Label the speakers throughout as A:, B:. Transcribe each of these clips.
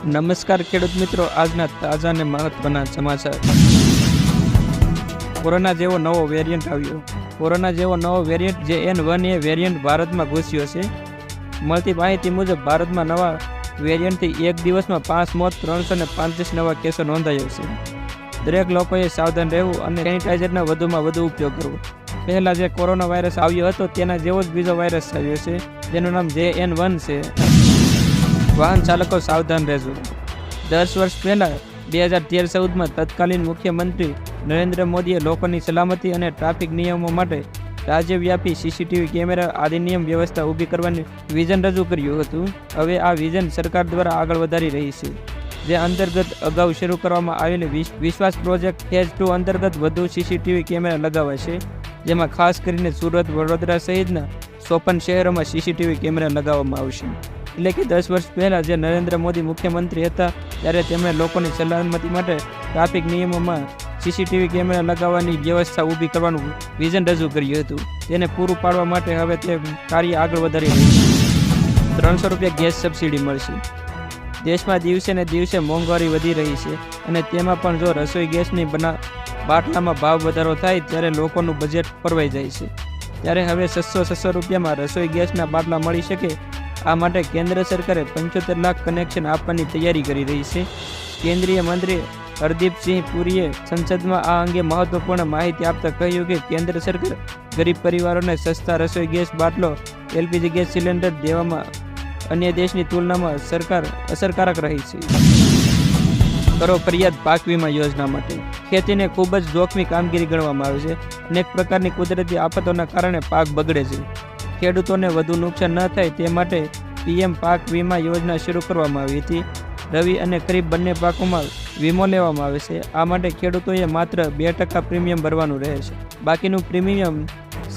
A: નમસ્કાર ખેડૂત મિત્રો, આજના તાજા અને મહત્વના સમાચાર. કોરોના જેવો નવો વેરિયન્ટ આવ્યો. કોરોના જેવો નવો વેરિયન્ટ JN1 વેરિયન્ટ ભારતમાં ઘૂસ્યો છે. મળતી માહિતી મુજબ ભારતમાં નવા વેરિયન્ટથી એક દિવસમાં 5 મોત, 335 નવા કેસો નોંધાયો છે. દરેક લોકોએ સાવધાન રહેવું અને સેનિટાઈઝરનો વધુમાં વધુ ઉપયોગ કરવો. પહેલાં જે કોરોના વાયરસ આવ્યો હતો તેના જેવો જ બીજો વાયરસ આવ્યો છે, જેનું નામ JN1 છે. વાહન ચાલકો સાવધાન રહેજો. 10 વર્ષ પહેલાં 2013-14માં તત્કાલીન મુખ્યમંત્રી નરેન્દ્ર મોદીએ લોકોની સલામતી અને ટ્રાફિક નિયમો માટે રાજ્યવ્યાપી CCTV કેમેરા અધિનિયમ વ્યવસ્થા ઊભી કરવાની વિઝન રજૂ કર્યું હતું. હવે આ વિઝન સરકાર દ્વારા આગળ વધારી રહી છે, જે અંતર્ગત અગાઉ શરૂ કરવામાં આવેલી વિશ્વાસ પ્રોજેક્ટ ફેઝ 2 અંતર્ગત વધુ CCTV કેમેરા લગાવાશે, જેમાં ખાસ કરીને સુરત, વડોદરા સહિતના 54 શહેરોમાં CCTV કેમેરા લગાવવામાં આવશે. એટલે કે 10 વર્ષ પહેલાં જે નરેન્દ્ર મોદી મુખ્યમંત્રી હતા ત્યારે તેમણે લોકોની સલામતી માટે ટ્રાફિક નિયમોમાં CCTV કેમેરા લગાવવાની વ્યવસ્થા ઊભી કરવાનું વિઝન રજૂ કર્યું હતું. તેને પૂરું પાડવા માટે હવે તે કાર્ય આગળ વધારી રહ્યું છે. 300 રૂપિયા ગેસ સબસિડી મળશે. દેશમાં દિવસે ને દિવસે મોંઘવારી વધી રહી છે અને તેમાં પણ જો રસોઈ ગેસની બાટલામાં ભાવ વધારો થાય ત્યારે લોકોનું બજેટ પરવાઈ જાય છે. ત્યારે હવે 600 રૂપિયામાં રસોઈ ગેસના બાટલા મળી શકે, આ માટે કેન્દ્ર સરકારે 75 લાખ કનેક્શન આપવાની તૈયારી કરી રહી છે. કેન્દ્રીય મંત્રી હરદીપસિંહ પુરીએ સંસદમાં આ અંગે મહત્વપૂર્ણ માહિતી આપતા કહ્યું કે કેન્દ્ર સરકાર ગરીબ પરિવારોને સસ્તા રસોઈ ગેસ બાટલો, LPG ગેસ સિલિન્ડર દેવામાં અન્ય દેશની તુલનામાં સરકાર અસરકારક રહી છે. કરો ફરિયાદ પાક વીમા યોજના માટે. ખેતીને ખૂબ જ જોખમી કામગીરી ગણવામાં આવે છે. અનેક પ્રકારની કુદરતી આફતોના કારણે પાક બગડે છે. ખેડૂતોને વધુ નુકસાન ન થાય તે માટે PM પાક વીમા યોજના શરૂ કરવામાં આવી હતી. રવિ અને ખરીફ બંને પાકોમાં વીમો લેવામાં આવે છે. આ માટે ખેડૂતોએ માત્ર 2% પ્રીમિયમ ભરવાનું રહે છે. બાકીનું પ્રીમિયમ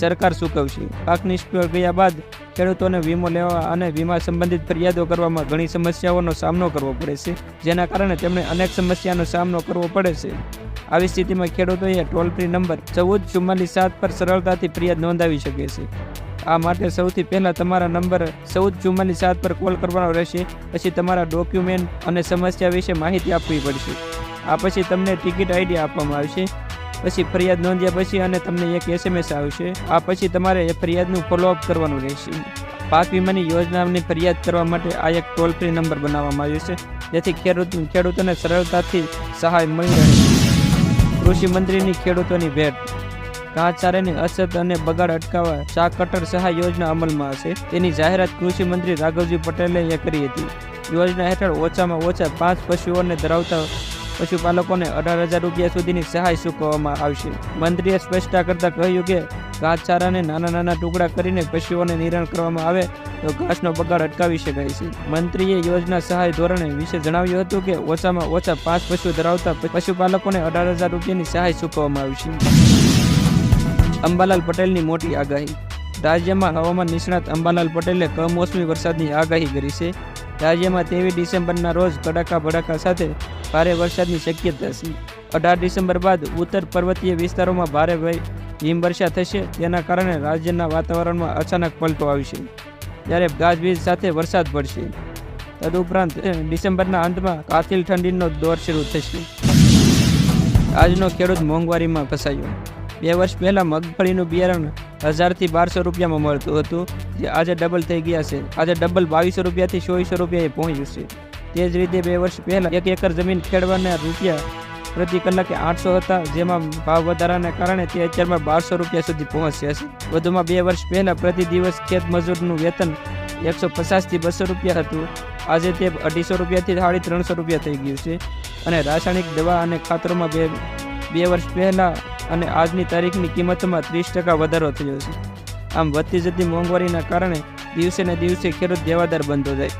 A: સરકાર ચૂકવશે. પાક નિષ્ફળ ગયા બાદ ખેડૂતોને વીમો લેવા અને વીમા સંબંધિત ફરિયાદો કરવામાં ઘણી સમસ્યાઓનો સામનો કરવો પડે છે, જેના કારણે તેમને અનેક સમસ્યાનો સામનો કરવો પડે છે. આવી સ્થિતિમાં ખેડૂતોએ ટોલ ફ્રી નંબર 144447 પર સરળતાથી ફરિયાદ નોંધાવી શકે છે. આ માટે સૌથી પહેલાં તમારા નંબર 144447 પર કોલ કરવાનો રહેશે. પછી તમારા ડોક્યુમેન્ટ અને સમસ્યા વિશે માહિતી આપવી પડશે. આ પછી તમને ટિકિટ ID આપવામાં આવશે. પછી ફરિયાદ નોંધ્યા પછી અને તમને એક SMS આવશે. આ પછી તમારે એ ફરિયાદનું ફોલોઅપ કરવાનું રહેશે. પાક વીમાની યોજનાની ફરિયાદ કરવા માટે આ એક ટોલ ફ્રી નંબર બનાવવામાં આવ્યો છે, જેથી ખેડૂતોને સરળતાથી સહાય મળી રહે. કૃષિ મંત્રીની ખેડૂતોની ભેટ. ઘાસચારાની અછત અને બગાડ અટકાવવા શાક કટર સહાય યોજના અમલમાં હશે. તેની જાહેરાત કૃષિ મંત્રી રાઘવજી પટેલે કરી હતી. યોજના હેઠળ ઓછામાં ઓછા 5 પશુઓને ધરાવતા પશુપાલકોને 18,000 રૂપિયા સુધીની સહાય ચૂકવવામાં આવશે. મંત્રીએ સ્પષ્ટતા કરતાં કહ્યું કે ઘાસચારાને નાના નાના ટુકડા કરીને પશુઓને નિરણ કરવામાં આવે તો ઘાસનો બગાડ અટકાવી શકાય છે. મંત્રીએ યોજના સહાય ધોરણે વિશે જણાવ્યું હતું કે ઓછામાં ઓછા 5 પશુ ધરાવતા પશુપાલકોને 18,000 રૂપિયાની સહાય ચૂકવવામાં આવશે. અંબાલાલ પટેલની મોટી આગાહી. રાજ્યમાં હવામાન નિષ્ણાત અંબાલાલ પટેલે કમોસમી વરસાદની આગાહી કરી છે. રાજ્યમાં 23 ડિસેમ્બરના રોજ કડાકા ભડાકા સાથે ભારે વરસાદની શક્યતા છે. 18 ડિસેમ્બર બાદ ઉત્તર પર્વતીય વિસ્તારોમાં ભારે હિમવર્ષા થશે. તેના કારણે રાજ્યના વાતાવરણમાં અચાનક પલટો આવશે, જ્યારે ગાજવીજ સાથે વરસાદ પડશે. તદુપરાંત ડિસેમ્બરના અંતમાં કાતિલ ઠંડીનો દોર શરૂ થશે. આજનો ખેડૂત મોંઘવારીમાં ફસાયો. 2 વર્ષ પહેલાં મગફળીનું બિયારણ 1000 થી 1200 રૂપિયામાં મળતું હતું, જે આજે ડબલ થઈ ગયા છે. આજે ડબલ 2200 રૂપિયાથી 2400 રૂપિયાએ પહોંચ્યું છે. તે જ રીતે 2 વર્ષ પહેલાં 1 એકર જમીન ખેડવાના રૂપિયા પ્રતિ કલાકે 800 હતા, જેમાં ભાવ વધારાને કારણે તે અત્યારમાં 1200 રૂપિયા સુધી પહોંચ્યા છે. વધુમાં 2 વર્ષ પહેલાં પ્રતિ દિવસ ખેત મજૂરનું વેતન 150 થી 200 રૂપિયા હતું. આજે તે 250 રૂપિયાથી 350 રૂપિયા થઈ ગયું છે. અને રાસાયણિક દવા અને ખાતરોમાં 2 વર્ષ પહેલાં અને આજની તારીખની કિંમતમાં 30% વધારો થયો છે. આમ વધતી જતી મોંઘવારીના કારણે દિવસે ને દિવસે ખેડૂત દેવાદાર બનતો જાય.